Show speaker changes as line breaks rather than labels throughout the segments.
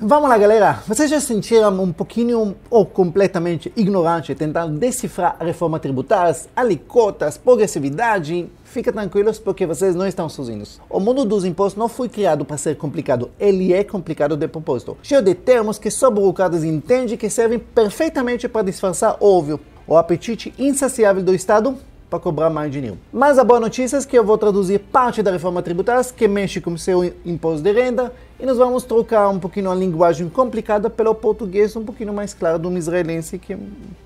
Vamos lá, galera. Vocês já se sentiram um pouquinho ou completamente ignorante tentando decifrar a reforma tributária, alíquotas, progressividade? Fica tranquilos porque vocês não estão sozinhos. O mundo dos impostos não foi criado para ser complicado, ele é complicado de propósito. Cheio de termos que só burocratas entendem que servem perfeitamente para disfarçar óbvio, o apetite insaciável do Estado para cobrar mais dinheiro. Mas a boa notícia é que eu vou traduzir parte da reforma tributária que mexe com o seu imposto de renda e nós vamos trocar um pouquinho a linguagem complicada pelo português um pouquinho mais claro de um israelense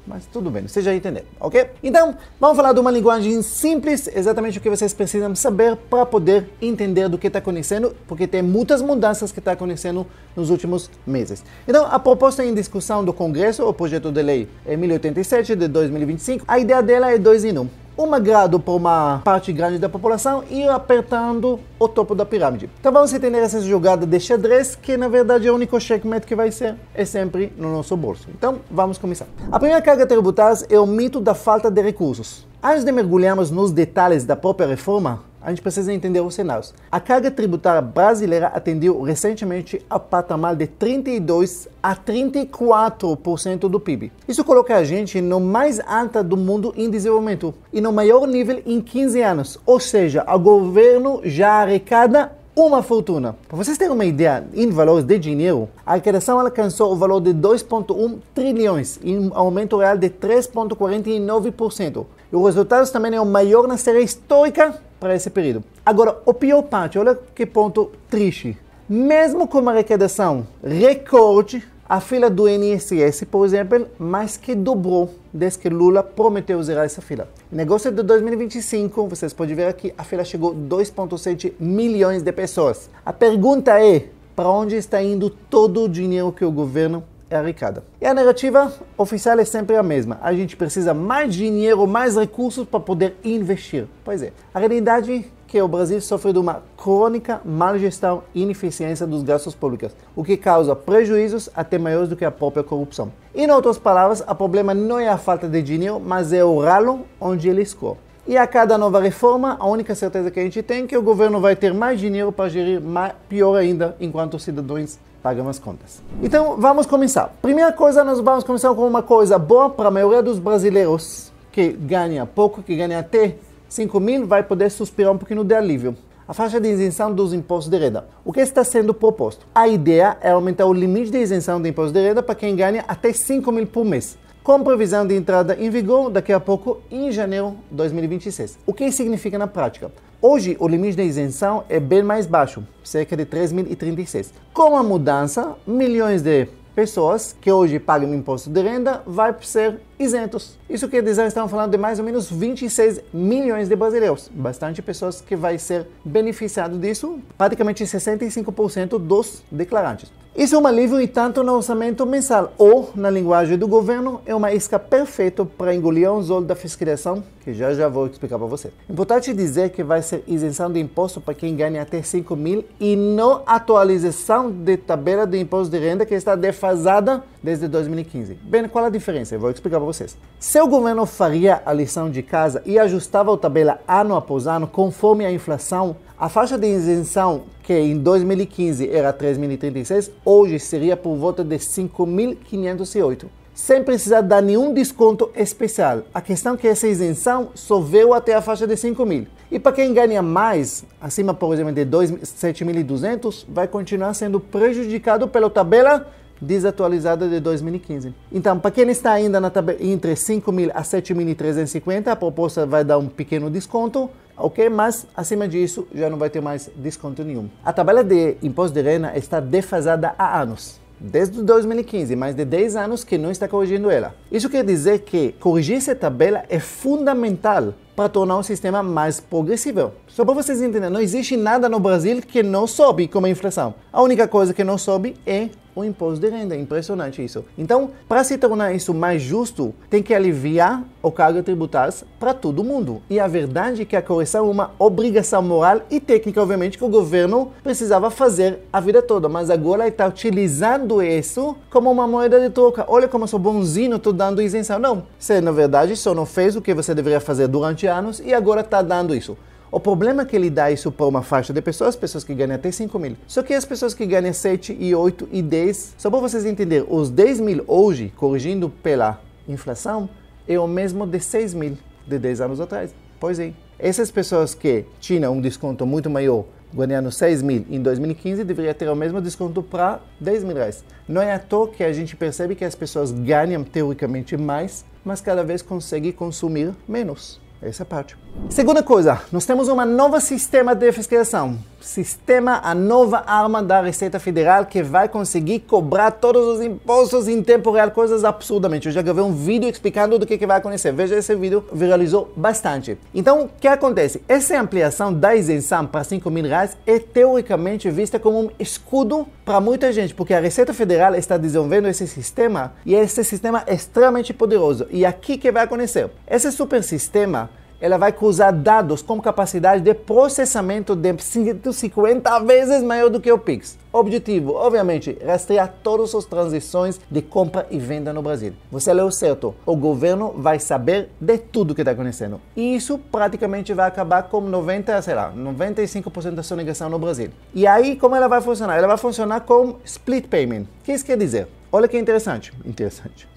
mas tudo bem, vocês já entenderam, ok? Então, vamos falar de uma linguagem simples, exatamente o que vocês precisam saber para poder entender do que está acontecendo, porque tem muitas mudanças que estão acontecendo nos últimos meses. Então, a proposta em discussão do Congresso, o projeto de lei é 1087 de 2025, a ideia dela é 2 em 1. Um agrado para uma parte grande da população e apertando o topo da pirâmide. Então vamos entender essa jogada de xadrez, que na verdade é o único checkmate que vai ser, é sempre no nosso bolso. Então vamos começar. A primeira carga tributária é o mito da falta de recursos. Antes de mergulharmos nos detalhes da própria reforma, a gente precisa entender os cenários. A carga tributária brasileira atendeu recentemente ao patamar de 32% a 34% do PIB. Isso coloca a gente no mais alto do mundo em desenvolvimento e no maior nível em 15 anos. Ou seja, o governo já arrecada uma fortuna. Para vocês terem uma ideia, em valores de dinheiro, a arrecadação alcançou o valor de 2,1 trilhões, em aumento real de 3,49%. E o resultado também é o maior na série histórica para esse período. Agora, o pior parte, olha que ponto triste. Mesmo com uma arrecadação recorde, a fila do INSS, por exemplo, mais que dobrou desde que Lula prometeu zerar essa fila. No negócio de 2025, vocês podem ver aqui, a fila chegou a 2,7 milhões de pessoas. A pergunta é, para onde está indo todo o dinheiro que o governo arrecada? E a narrativa oficial é sempre a mesma. A gente precisa mais dinheiro, mais recursos para poder investir. Pois é, a realidade é que o Brasil sofre de uma crônica má gestão e ineficiência dos gastos públicos, o que causa prejuízos até maiores do que a própria corrupção. Em outras palavras, o problema não é a falta de dinheiro, mas é o ralo onde ele escorre. E a cada nova reforma, a única certeza que a gente tem é que o governo vai ter mais dinheiro para gerir, pior ainda, enquanto os cidadãos pagam as contas. Então, vamos começar. Primeira coisa, nós vamos começar com uma coisa boa para a maioria dos brasileiros que ganha pouco, que ganha até 5 mil, vai poder suspirar um pouquinho de alívio. A faixa de isenção dos impostos de renda. O que está sendo proposto? A ideia é aumentar o limite de isenção de impostos de renda para quem ganha até 5 mil por mês, com previsão de entrada em vigor daqui a pouco, em janeiro de 2026. O que isso significa na prática? Hoje, o limite de isenção é bem mais baixo, cerca de 3.036. Com a mudança, milhões de pessoas que hoje pagam imposto de renda vai ser isentos. Isso quer dizer que estamos falando de mais ou menos 26 milhões de brasileiros. Bastante pessoas que vai ser beneficiado disso, praticamente 65% dos declarantes. Isso é um alívio e tanto no orçamento mensal ou na linguagem do governo é uma isca perfeita para engolir um anzol da fiscalização, que já vou explicar para você. Importante dizer que vai ser isenção de imposto para quem ganha até 5 mil e não atualização de tabela de imposto de renda que está defasada desde 2015. Bem, qual a diferença? Eu vou explicar para vocês. Se o governo faria a lição de casa e ajustava a tabela ano após ano conforme a inflação, a faixa de isenção, que em 2015 era 3.036, hoje seria por volta de 5.508, sem precisar dar nenhum desconto especial. A questão é que essa isenção só veio até a faixa de 5 mil. E para quem ganha mais, acima, por exemplo, de 7.200, vai continuar sendo prejudicado pela tabela desatualizada de 2015. Então, para quem está ainda na tabela entre 5 mil a 7.350, a proposta vai dar um pequeno desconto, ok? Mas, acima disso, já não vai ter mais desconto nenhum. A tabela de imposto de renda está defasada há anos. Desde 2015, mais de 10 anos que não está corrigindo ela. Isso quer dizer que corrigir essa tabela é fundamental para tornar o sistema mais progressivo. Só para vocês entenderem, não existe nada no Brasil que não sobe como a inflação. A única coisa que não sobe é o imposto de renda. Impressionante isso. Então, para se tornar isso mais justo, tem que aliviar o cargo tributário para todo mundo. E a verdade é que a correção é uma obrigação moral e técnica, obviamente, que o governo precisava fazer a vida toda. Mas agora está utilizando isso como uma moeda de troca. Olha como eu sou bonzinho, estou dando isenção. Não, você na verdade só não fez o que você deveria fazer durante anos e agora está dando isso. O problema é que ele dá isso para uma faixa de pessoas que ganham até 5 mil. Só que as pessoas que ganham 7, e 8 e 10, só para vocês entenderem, os 10 mil hoje, corrigindo pela inflação, é o mesmo de 6 mil de 10 anos atrás. Pois é. Essas pessoas que tinham um desconto muito maior, ganhando 6 mil em 2015, deveriam ter o mesmo desconto para 10 mil reais. Não é à toa que a gente percebe que as pessoas ganham teoricamente mais, mas cada vez conseguem consumir menos. Essa é a parte. Segunda coisa, nós temos um novo sistema de fiscalização. A nova arma da Receita Federal que vai conseguir cobrar todos os impostos em tempo real, coisas absurdamente. Eu já gravei um vídeo explicando do que vai acontecer. Veja, esse vídeo viralizou bastante. Então, o que acontece? Essa ampliação da isenção para 5 mil reais é teoricamente vista como um escudo para muita gente, porque a Receita Federal está desenvolvendo esse sistema e esse sistema é extremamente poderoso. E aqui que vai acontecer? Esse super sistema ela vai cruzar dados com capacidade de processamento de 150 vezes maior do que o Pix. Objetivo, obviamente, rastrear todas as transações de compra e venda no Brasil. Você leu certo, o governo vai saber de tudo que está acontecendo. E isso praticamente vai acabar com 95% da sonegação no Brasil. E aí, como ela vai funcionar? Ela vai funcionar com split payment. O que isso quer dizer? Olha que interessante,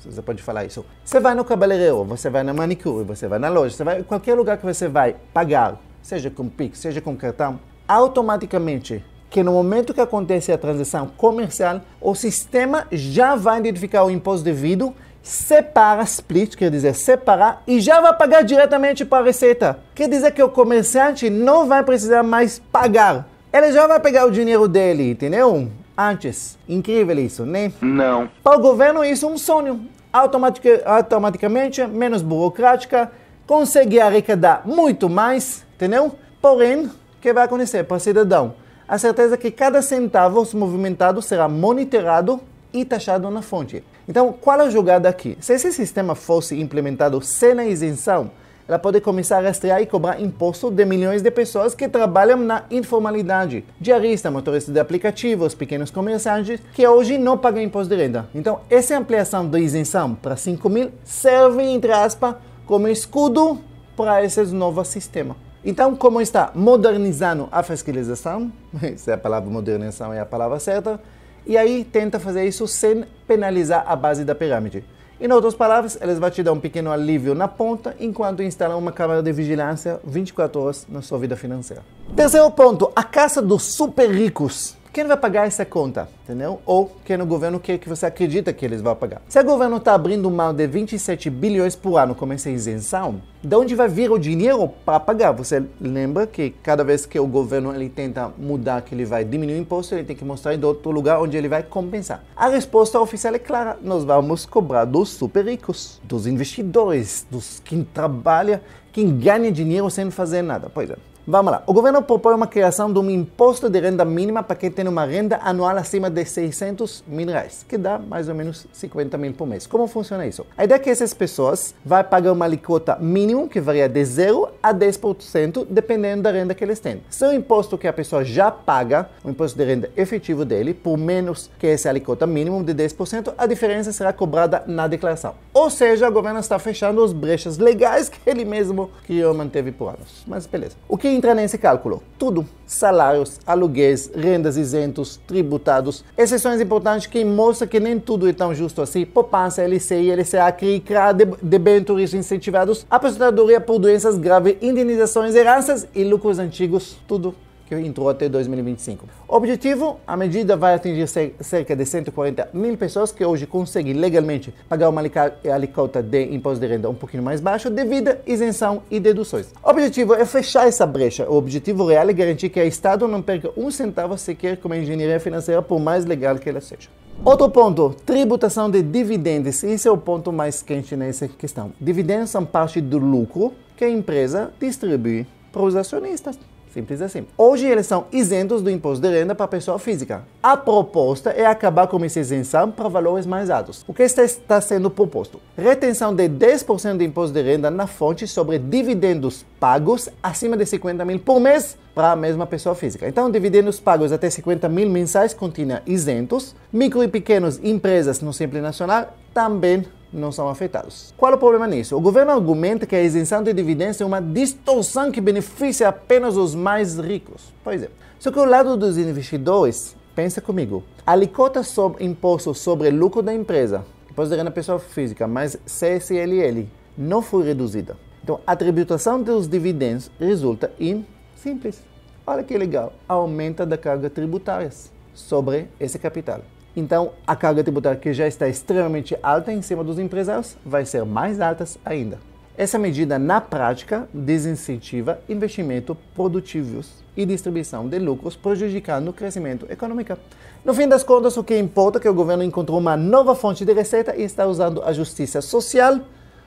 você pode falar isso. Você vai no cabeleireiro, você vai na manicure, você vai na loja, você vai em qualquer lugar que você vai pagar, seja com Pix, seja com cartão, automaticamente, que no momento que acontece a transação comercial, o sistema já vai identificar o imposto devido, separa, split, quer dizer separar, e já vai pagar diretamente para a Receita. Quer dizer que o comerciante não vai precisar mais pagar. Ele já vai pegar o dinheiro dele, entendeu? Antes. Incrível isso, né? Não. Para o governo isso é um sonho. Automaticamente, menos burocrática, consegue arrecadar muito mais, entendeu? Porém, o que vai acontecer para o cidadão? A certeza que cada centavo movimentado será monitorado e taxado na fonte. Então, qual é a jogada aqui? Se esse sistema fosse implementado sem a isenção, ela pode começar a rastrear e cobrar imposto de milhões de pessoas que trabalham na informalidade. Diarista, motorista de aplicativos, pequenos comerciantes, que hoje não pagam imposto de renda. Então, essa ampliação da isenção para 5 mil serve, entre aspas, como escudo para esse novo sistema. Então, como está modernizando a fiscalização, se a palavra modernização é a palavra certa, e aí tenta fazer isso sem penalizar a base da pirâmide. Em outras palavras, eles vão te dar um pequeno alívio na ponta, enquanto instalam uma câmera de vigilância 24 horas na sua vida financeira. Terceiro ponto, a caça dos super ricos. Quem vai pagar essa conta, entendeu? Ou quem no governo quer que você acredita que eles vão pagar. Se o governo está abrindo mão de 27 bilhões por ano com essa isenção, de onde vai vir o dinheiro para pagar? Você lembra que cada vez que o governo ele tenta mudar, que ele vai diminuir o imposto, ele tem que mostrar em outro lugar onde ele vai compensar. A resposta oficial é clara, nós vamos cobrar dos super ricos, dos investidores, dos quem trabalha, quem ganha dinheiro sem fazer nada. Pois é. Vamos lá. O governo propõe uma criação de um imposto de renda mínima para quem tem uma renda anual acima de 600 mil reais, que dá mais ou menos 50 mil por mês. Como funciona isso? A ideia é que essas pessoas vão pagar uma alíquota mínima, que varia de 0 a 10%, dependendo da renda que eles têm. Se o imposto que a pessoa já paga, o imposto de renda efetivo dele, por menos que essa alíquota mínima de 10%, a diferença será cobrada na declaração. Ou seja, o governo está fechando as brechas legais que ele mesmo criou e manteve por anos. Mas beleza. O que entra nesse cálculo? Tudo. Salários, aluguéis, rendas isentos, tributados. Exceções importantes que mostram que nem tudo é tão justo assim. Poupança, LCI, LCA, CRI, CRA, debêntures incentivados, aposentadoria por doenças graves, indenizações, heranças e lucros antigos. Tudo que entrou até 2025. O objetivo, a medida vai atingir cerca de 140 mil pessoas que hoje conseguem legalmente pagar uma alíquota de imposto de renda um pouquinho mais baixo devido à isenção e deduções. O objetivo é fechar essa brecha. O objetivo real é garantir que o Estado não perca um centavo sequer com a engenharia financeira, por mais legal que ela seja. Outro ponto, tributação de dividendos. Esse é o ponto mais quente nessa questão. Dividendos são parte do lucro que a empresa distribui para os acionistas. Simples assim. Hoje eles são isentos do imposto de renda para a pessoa física. A proposta é acabar com essa isenção para valores mais altos. O que está sendo proposto? Retenção de 10% de imposto de renda na fonte sobre dividendos pagos acima de 50 mil por mês para a mesma pessoa física. Então, dividendos pagos até 50 mil mensais continuam isentos. Micro e pequenas empresas no Simples Nacional também não são afetados. Qual é o problema nisso? O governo argumenta que a isenção de dividendos é uma distorção que beneficia apenas os mais ricos. Pois é. Só que o lado dos investidores, pensa comigo, a alíquota sobre imposto sobre lucro da empresa, imposto de renda pessoa física, mais CSLL, não foi reduzida. Então, a tributação dos dividendos resulta em simples. Olha que legal, aumenta da carga tributária sobre esse capital. Então, a carga tributária que já está extremamente alta em cima dos empresários vai ser mais alta ainda. Essa medida, na prática, desincentiva investimentos produtivos e distribuição de lucros, prejudicando o crescimento econômico. No fim das contas, o que importa é que o governo encontrou uma nova fonte de receita e está usando a justiça social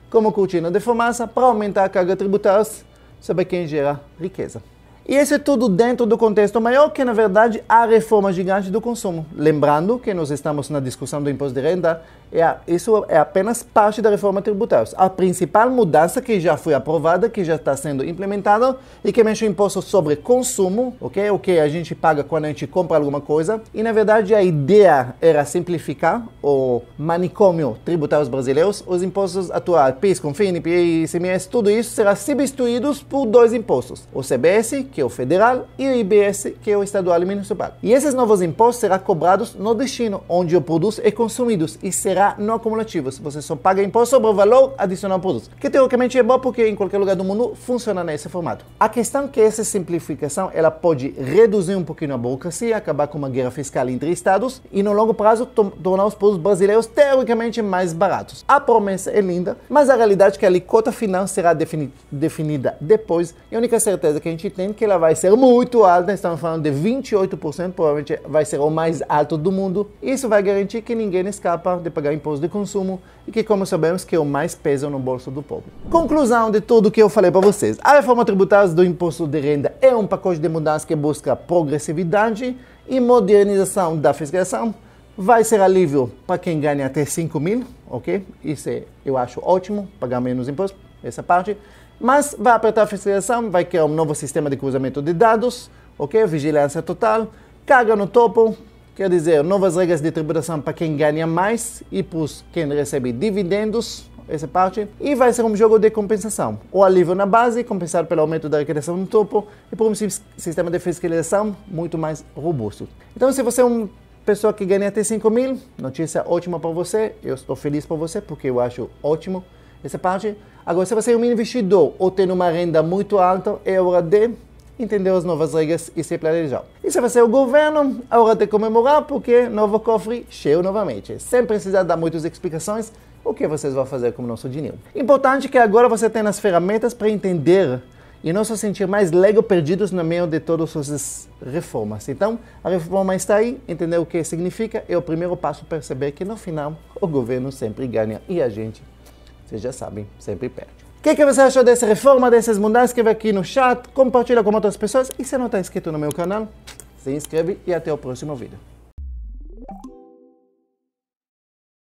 como cortina de fumaça para aumentar a carga tributária sobre quem gera riqueza. E isso é tudo dentro do contexto maior, que na verdade a reforma gigante do consumo. Lembrando que nós estamos na discussão do imposto de renda, isso é apenas parte da reforma tributária. A principal mudança que já foi aprovada, que já está sendo implementada, e que mexe o imposto sobre consumo, ok? O que a gente paga quando a gente compra alguma coisa. E na verdade a ideia era simplificar o manicômio tributário brasileiro. Os impostos atuais, PIS, CONFINS, ICMS, tudo isso será substituídos por dois impostos. O CBS, que é o federal, e o IBS, que é o estadual e municipal. E esses novos impostos serão cobrados no destino, onde o produto é consumido, e será não acumulativo. Você só paga imposto sobre o valor adicional ao produto, que teoricamente é bom porque em qualquer lugar do mundo funciona nesse formato. A questão é que essa simplificação ela pode reduzir um pouquinho a burocracia, acabar com uma guerra fiscal entre estados e no longo prazo tornar os produtos brasileiros teoricamente mais baratos. A promessa é linda, mas a realidade é que a alíquota final será definida depois e a única certeza que a gente tem é que ela vai ser muito alta, estamos falando de 28%, provavelmente vai ser o mais alto do mundo. Isso vai garantir que ninguém escapa de pagar imposto de consumo e que, como sabemos, que é o mais peso no bolso do povo. Conclusão de tudo que eu falei para vocês. A reforma tributária do imposto de renda é um pacote de mudanças que busca progressividade e modernização da fiscalização. Vai ser alívio para quem ganha até 5 mil, ok? Isso eu acho ótimo, pagar menos imposto, essa parte. Mas vai apertar a fiscalização, vai criar um novo sistema de cruzamento de dados, ok? Vigilância total, carga no topo, quer dizer, novas regras de tributação para quem ganha mais e para quem recebe dividendos, essa parte. E vai ser um jogo de compensação. O alívio na base, compensado pelo aumento da arrecadação no topo e por um sistema de fiscalização muito mais robusto. Então, se você é uma pessoa que ganha até 5 mil, notícia ótima para você. Eu estou feliz por você porque eu acho ótimo essa parte. Agora, se você é um investidor ou tem uma renda muito alta, é hora de entender as novas regras e se planejar. E se você é o governo, é hora de comemorar porque novo cofre cheio novamente. Sem precisar dar muitas explicações o que vocês vão fazer com o nosso dinheiro. Importante que agora você tenha as ferramentas para entender e não se sentir mais lego perdidos no meio de todas essas reformas. Então, a reforma está aí, entender o que significa é o primeiro passo para perceber que no final o governo sempre ganha e a gente, vocês já sabem, sempre perde. O que você achou dessa reforma, dessas mudanças? Escreve aqui no chat, compartilha com outras pessoas e se não está inscrito no meu canal, se inscreve e até o próximo vídeo.